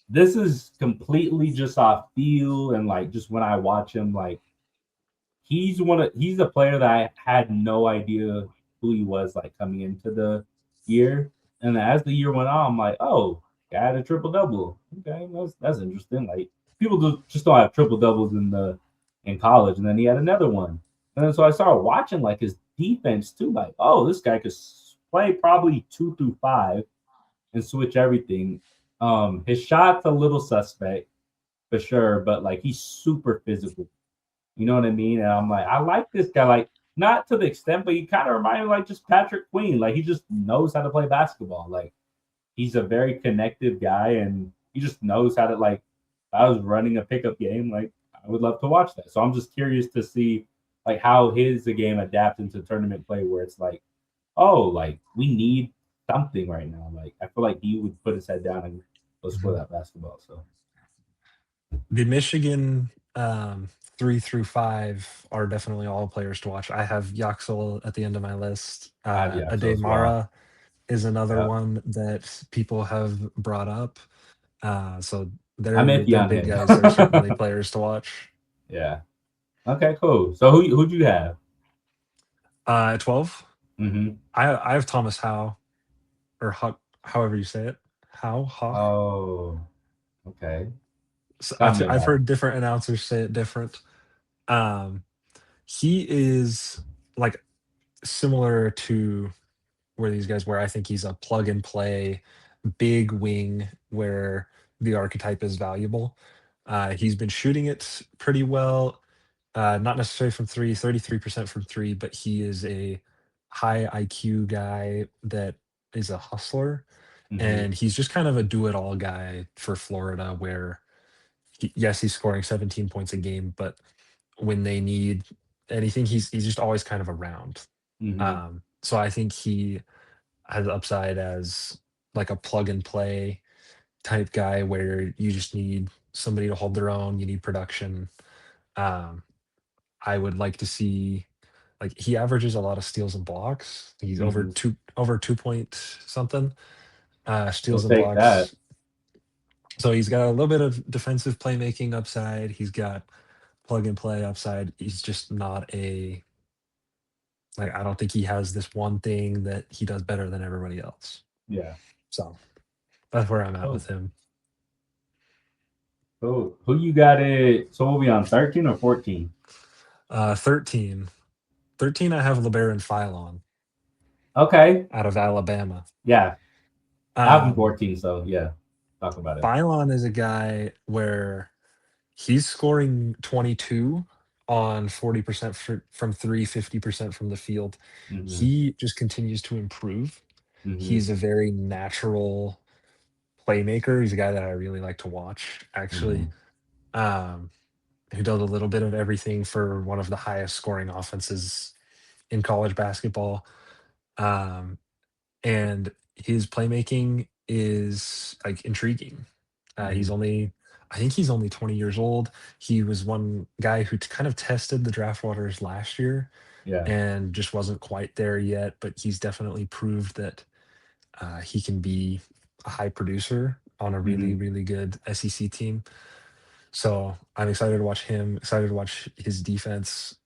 this is completely just off feel and like just when I watch him, like he's a player that I had no idea who he was like coming into the year. And as the year went on, I'm like, oh, guy had a triple double. Okay, that's interesting. Like people just don't have triple doubles in college, and then he had another one. And then so I started watching like his defense too. Like, oh, this guy could play probably 2 through 5 and switch everything. His shot's a little suspect for sure, but like he's super physical. You know what I mean? And I'm like, I like this guy. Like, not to the extent, but he kind of reminds me like just Patrick Queen. Like, he just knows how to play basketball. Like, he's a very connective guy, and he just knows how to like. If I was running a pickup game, like I would love to watch that. So I'm just curious to see like how his the game adapts into tournament play, where it's like, oh, like we need something right now. Like I feel like he would put his head down and go score Mhm. that basketball. So The Michigan 3 through 5 are definitely all players to watch. I have Yaxel at the end of my list. I have Yaxo Ade as well. Mara is another Yeah, one that people have brought up. So I'm iffy they're on big him. guys. They're certainly players to watch. Yeah. Okay, cool. So who'd you have? At 12, Mm-hmm. I have Thomas Howe or Huck, however you say it. Howe. Oh, okay. So Tell me I've about heard different announcers say it different. Um, he is like similar to where these guys where I think he's a plug and play big wing where the archetype is valuable. He's been shooting it pretty well, not necessarily from three, 33% from three, but he is a high IQ guy that is a hustler. it. Mm-hmm. And he's just kind of a do it all guy for Florida, where yes, he's scoring 17 points a game, but when they need anything, he's just always kind of around. Mm-hmm. So I think he has upside as like a plug and play type guy where you just need somebody to hold their own, you need production. Um, I would like to see like he averages a lot of steals and blocks. He's Mm-hmm. over 2 point something. We'll Steals and take that. blocks. So he's got a little bit of defensive playmaking upside. He's got plug and play upside. He's just not a like I don't think he has this one thing that he does better than everybody else. Yeah. So that's where I'm at Oh, with him. who you got it? So we'll be on 13 or 14? 13. 13, I have LeBaron Philon Okay. out of Alabama. Yeah. I have him Um, 14, so yeah. Talk about it. Philon is a guy where he's scoring 22 on 40% from three, 50% from the field. Mm-hmm. He just continues to improve. Mm-hmm. He's a very natural playmaker. He's a guy that I really like to watch, Mm-hmm. actually, um, who does a little bit of everything for one of the highest scoring offenses in college basketball. Um, and his playmaking is like intriguing. Mm-hmm. He's only, I think he's only 20 years old. He was one guy who kind of tested the draft waters last year Yeah. and just wasn't quite there yet, but he's definitely proved that he can be a high producer on a really, Mm-hmm. really good SEC team. So I'm excited to watch him, excited to watch his defense,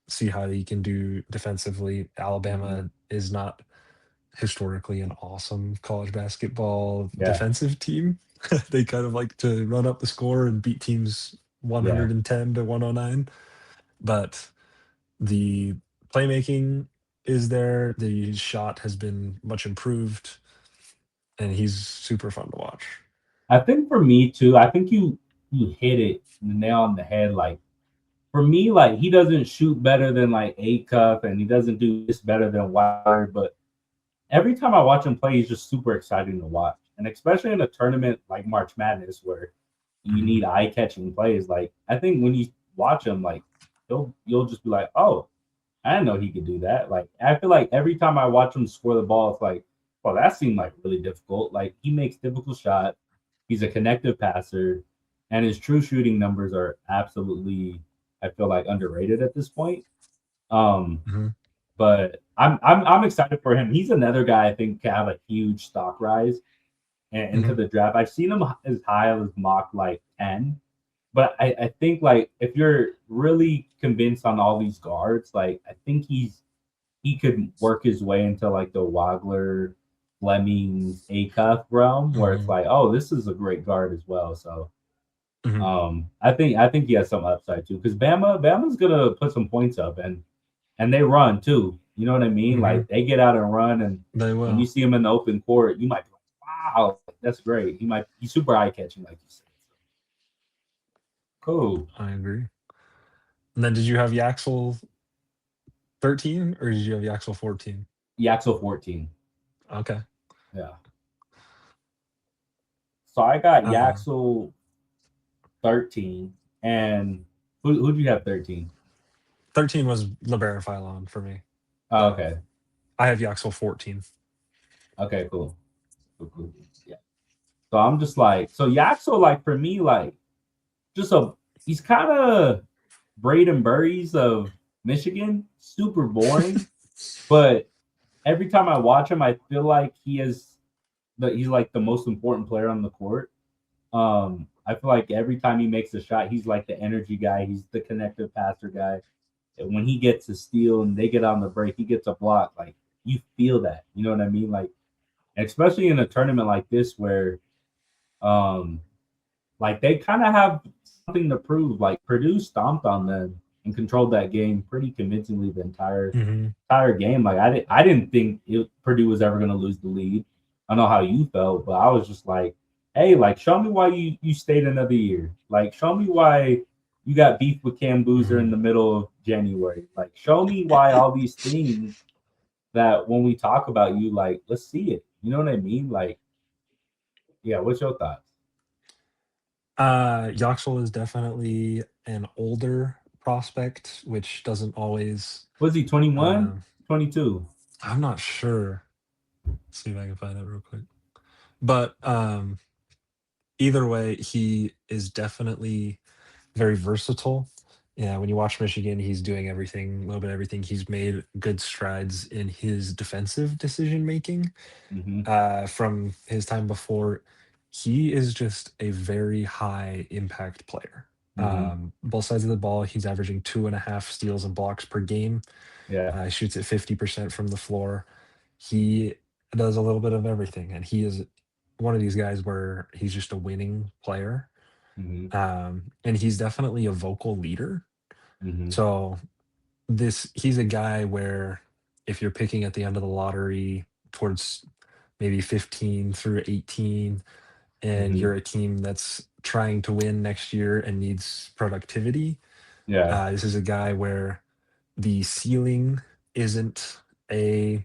see how he can do defensively. Mm-hmm. Alabama is not historically an awesome college basketball Yeah. defensive team. They kind of like to run up the score and beat teams Yeah. 110 to 109. But the playmaking is there. The shot has been much improved, and he's super fun to watch. I think for me too, I think you hit it the nail on the head. Like for me, like he doesn't shoot better than like A Cup and he doesn't do this better than Wilder, but every time I watch him play, he's just super exciting to watch. And especially in a tournament like March Madness where you Mhm, need eye catching plays. Like I think when you watch him, like you'll just be like, oh, I didn't know he could do that. Like I feel like every time I watch him score the ball, it's like, well, that seemed like really difficult. Like he makes difficult shots. He's a connective passer, and his true shooting numbers are absolutely, I feel like, underrated at this point. Um, mhm, but I'm excited for him. He's another guy I think can have a huge stock rise into mhm, the draft. I've seen him as high as mock like 10, but I think like if you're really convinced on all these guards, like I think he could work his way into like the Wagler, Fleming's A cuff realm where it's mhm, like, oh, this is a great guard as well. So mhm, I think he has some upside too because Bama's gonna put some points up and they run too. You know what I mean? mhm. Like they get out and run, and They when you will. see him in the open court, you might be like, wow, that's great. He's super eye catching, like you said. Cool. I agree. And then did you have Yaxel 13 or did you have Yaxel 14? Yaxel 14. Okay. Yeah. So I got Uh, Yaxel 13. And who do you have 13? 13 was LeBaron Philon for me, Oh, but okay. I have Yaxel 14. Okay, cool. Cool, cool. Yeah. So I'm just like, so Yaxel, like for me, like just he's kind of Braden Burries of Michigan, super boring. But every time I watch him, I feel like he's like the most important player on the court. I feel like every time he makes a shot, he's like the energy guy. He's the connective passer guy. And when he gets a steal and they get on the break, he gets a block. Like you feel that, you know what I mean? Like especially in a tournament like this where um like they kind of have something to prove. Like Purdue stomped on them and controlled that game pretty convincingly the Mhm, entire game. Like I didn't think Purdue was ever going to lose the lead. I don't know how you felt, but I was just like, hey, like show me why you stayed another year. Like show me why you got beef with Cam Boozer in mhm. the middle of January. Like show me why all these things that when we talk about you, like let's see it. You know what I mean? Like, yeah. What's your thoughts? Yaxel is definitely an older prospect, which doesn't always. Was he 21, Um, 22? I'm not sure. See if I can find that real quick. But either way, he is definitely very versatile. Yeah, when you watch Michigan, he's doing everything, a little bit of everything. He's made good strides in his defensive decision making Mm-hmm. from his time before. he is just a very high impact player. Hmm. Both sides of the ball, he's averaging 2.5 steals and blocks per game. Yeah. Shoots at 50% from the floor. He does a little bit of everything, and he is one of these guys where he's just a winning player. Hmm. And he's definitely a vocal leader. Hmm. So he's a guy where if you're picking at the end of the lottery towards maybe 15 through 18, and Hmm. you're a team that's trying to win next year and needs productivity, Yeah. this is a guy where the ceiling isn't a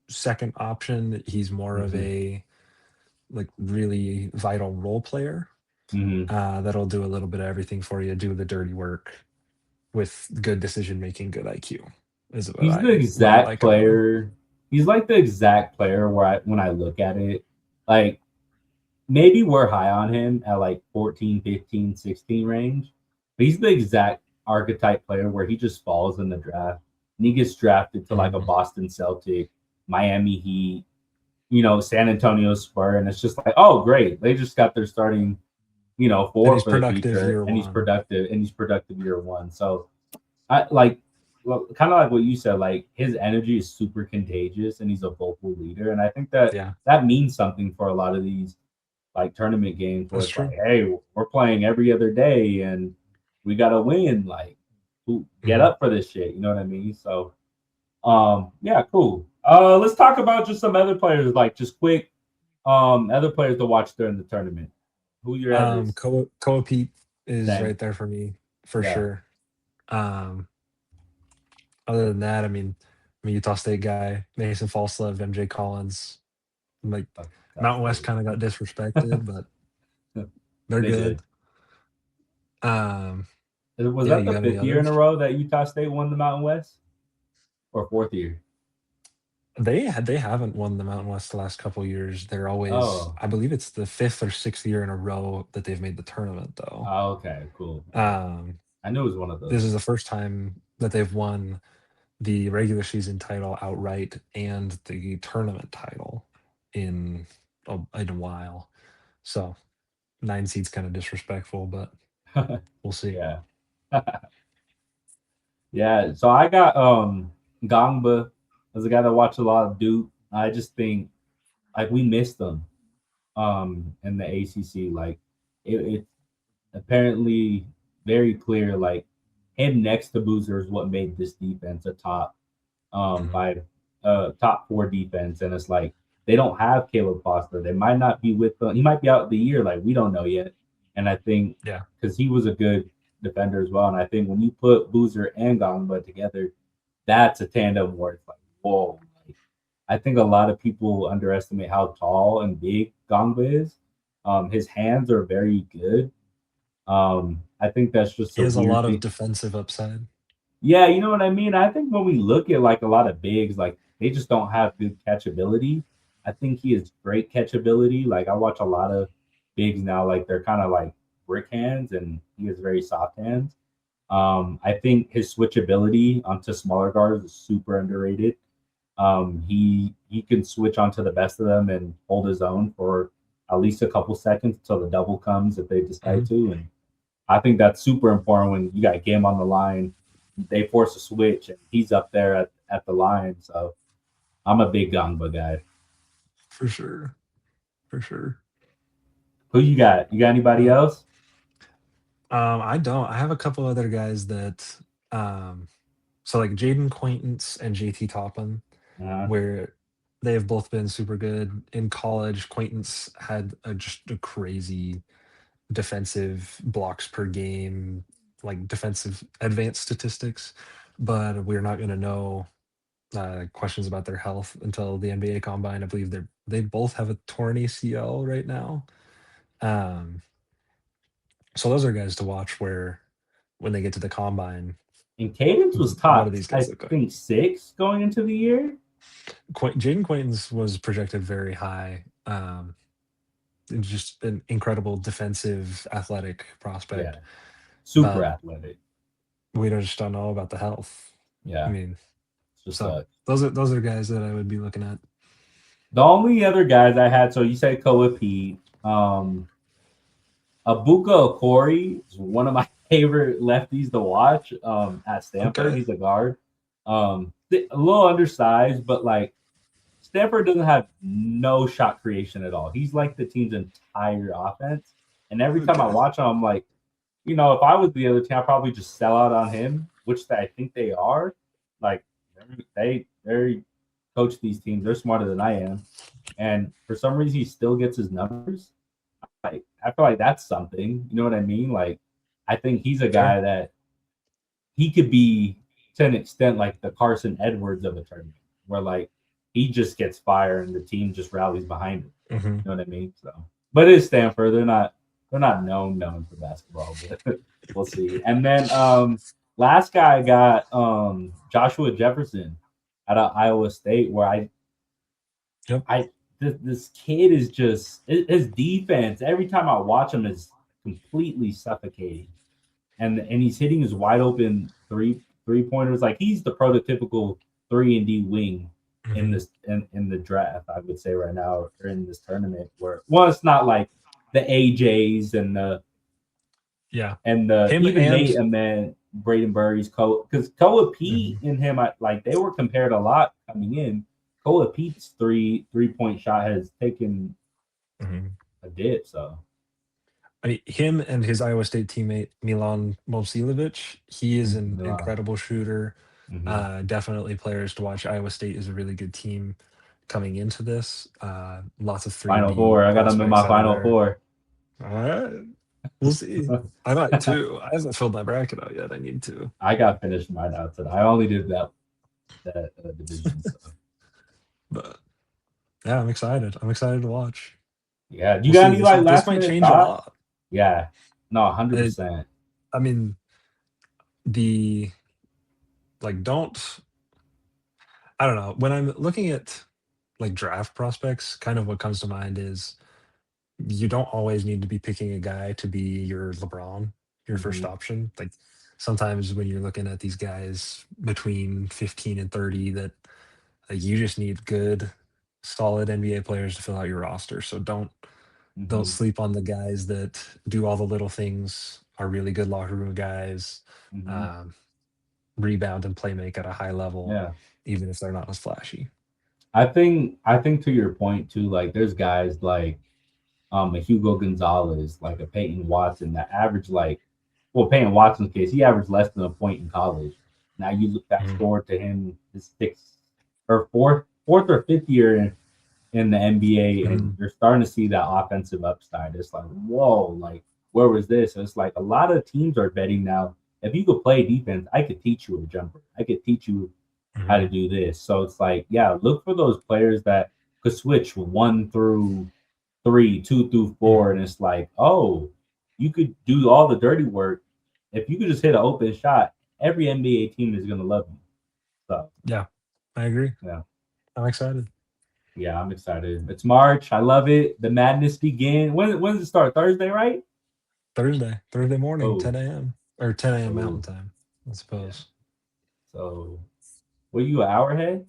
second option. He's more of Hmm. a like really vital role player Hmm. that'll do a little bit of everything for you, do the dirty work with good decision making, good IQ is He's the what I exact like about him. player. He's like the exact player where when I look at it, like maybe we're high on him at like 14, 15, 16 range. But he's the exact archetype player where he just falls in the draft and he gets drafted to like a Mhm. Boston Celtic, Miami Heat, San Antonio Spur. And it's just like, oh, great. They just got their starting, And four he's for the productive future year one. and he's productive year one. So I like kind of like what you said, like his energy is super contagious and he's a vocal leader. And I think that Yeah, that means something for a lot of these like tournament games where that's it's like, true. hey, we're playing every other day and we gotta win. Like, who get Hmm. up for this shit? You know what I mean? So, yeah, cool. Let's talk about just some other players, like just quick, other players to watch during the tournament. Who your others? Koa Pete is Same, right there for me for yeah. sure. Um, Other than that, I'm a Utah State guy, Mason Falslove, MJ Collins. Like Utah Mountain West State. kind of got disrespected, but they're They good. did. Um, Was yeah, that you the got any fifth year in a others? row that Utah State won the Mountain West, or fourth year? They haven't won the Mountain West the last couple years. They're always, Oh, I believe it's the fifth or sixth year in a row that they've made the tournament though. oh, okay, cool. Okay, Um, I knew it was one of this those. is the first time that they've won the regular season title outright and the tournament title in in a while. So 9 seed's kind of disrespectful, but we'll see. Yeah. Yeah, so I got Gangba as a guy that watched a lot of Duke. I just think like we missed them in the ACC. Like it's apparently very clear. Like him next to Boozer is what made this defense a Mhm. five top four defense, and it's like they don't have Caleb Foster. They might not be with them. He might be out the year. Like we don't know yet. And I think Yeah, because he was a good defender as well, and I think when you put Boozer and Gongba together, that's a tandem where it's like whoa. Like, I think a lot of people underestimate how tall and big Gongba is. His hands are very good. I think that's just he a has a weird lot of thing. defensive upside. Yeah, you know what I mean? I think when we look at like a lot of bigs, like they just don't have good catchability. I think he has great catchability. Like I watch a lot of bigs now, like they're kind of like brick hands and he has very soft hands. I think his switchability onto smaller guards is super underrated. He can switch onto the best of them and hold his own for at least a couple seconds until the double comes if they decide Mhm. to. And I think that's super important when you got game on the line. They force a switch, and he's up there at the line. So I'm a big Gangba guy. For sure, for sure. Who you got? You got anybody Uh, else? I don't. I have a couple other guys that, um, so like Jaden Quaintance and JT Toppin, Uh, where they have both been super good in college. Quaintance had just a crazy defensive blocks per game, like defensive advanced statistics, but we're not going to know questions about their health until the NBA Combine. I believe they both have a torn ACL right now. Um, so those are guys to watch where when they get to the Combine, and Cadence was what do top, these guys I look like? think, six going into the year. Jaden Quaintance was projected very high. And just an incredible defensive, athletic prospect, Yeah, super but athletic. we just don't know about the health. I Yeah, mean, it's just so sucks. those are guys that I would be looking at. The only other guys I had, so you said Koa Pete. Abuka Okori is one of my favorite lefties to watch at Stanford. Okay. He's a guard. A little undersized, but like Stanford doesn't have no shot creation at all. He's like the team's entire offense. And every time I Okay. watch him, I'm like, if I was the other team, I'd probably just sell out on him, which I think they are. Like they coach these teams. They're smarter than I am. And for some reason, he still gets his numbers. Like I feel like that's something. You know what I mean? Like I think he's a Fair. guy that he could be to an extent like the Carson Edwards of a tournament, where like he just gets fire and the team just rallies behind him. Mm-hmm. You know what I mean? So, but it's Stanford. They're not known for basketball, but we'll see. And then last guy I got Joshua Jefferson out of Iowa State, where Yep. this kid is just his defense. Every time I watch him is completely suffocating, and he's hitting his wide open three pointers. Like he's the prototypical 3-and-D wing in Mm-hmm. this in the draft. I would say right now or in this tournament where it's not like the AJs and the Yeah. and the Him even and Nate and then Braden Burry's because Koa Pete mm-hmm. and him like they were compared a lot coming in. Koa Pete's three-point shot has taken Mm-hmm. a dip. So I mean, him and his Iowa State teammate Milan Momcilovic, he is an Milan. incredible shooter. Mm-hmm. Definitely players to watch. Iowa State is a really good team coming into this. Lots of three and Final D four. I got him in prospects my out of final there. four. All right, we'll see. I might too. I haven't filled my bracket out yet. I need to. I got finished mine out today. I only did that division. So But yeah, I'm excited. I'm excited to watch. yeah, you We'll got see. any This like this last might minute change a thoughts? lot. Yeah, no, It, 100%. I mean, the don't. I don't know. When I'm looking at like draft prospects, kind of what comes to mind is you don't always need to be picking a guy to be your LeBron, your first Mm-hmm, option. Like sometimes when you're looking at these guys between 15 and 30 that like you just need good solid NBA players to fill out your roster. So don't mm-hmm, sleep on the guys that do all the little things, are really good locker room guys, mm-hmm. um, rebound and play make at a high level, Yeah, even if they're not as flashy. I think to your point too. Like, there's guys like a Hugo Gonzalez, like a Peyton Watson that average like, well, Peyton Watson's case, he averaged less than a point in college. Now you look fast Mhm. forward to him his sixth or fourth or fifth year in the NBA, and Mhm. you're starting to see that offensive upside. It's like, whoa, like where was this? It's like a lot of teams are betting now. If you could play defense, I could teach you a jumper. I could teach you how to Mhm. do this. So it's like, yeah, look for those players that could switch 1 through 3, 2 through 4, and Mhm. it's like, oh, you could do all the dirty work. If you could just hit an open shot, every NBA team is gonna love you. So Yeah, I agree. yeah. I'm excited. Yeah, I'm excited. It's March. I love it. The madness begin. When does it start? Thursday, right? Thursday morning, Oh, 10 a.m. or 10 a.m. Mountain oh, time, I yeah. suppose. So, were you an hour ahead?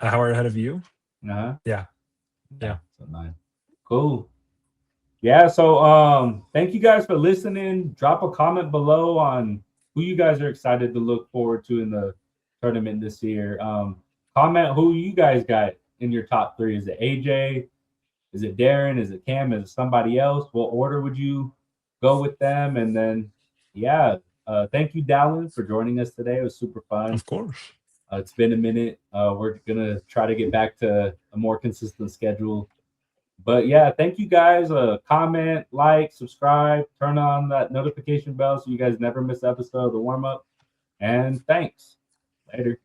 An hour ahead of you? Uh-huh. Yeah, Yeah. yeah. So 9. Cool. Yeah. So, thank you guys for listening. Drop a comment below on who you guys are excited to look forward to in the tournament this year. Comment who you guys got in your top three. Is it AJ? Is it Darren? Is it Cam? Is it somebody else? What order would you go with them? And then, yeah, thank you, Dallin, for joining us today. It was super fun. Of course. It's been a minute. We're gonna try to get back to a more consistent schedule. But yeah, thank you guys. Comment, like, subscribe, turn on that notification bell so you guys never miss an episode of the warm up. And thanks. Later.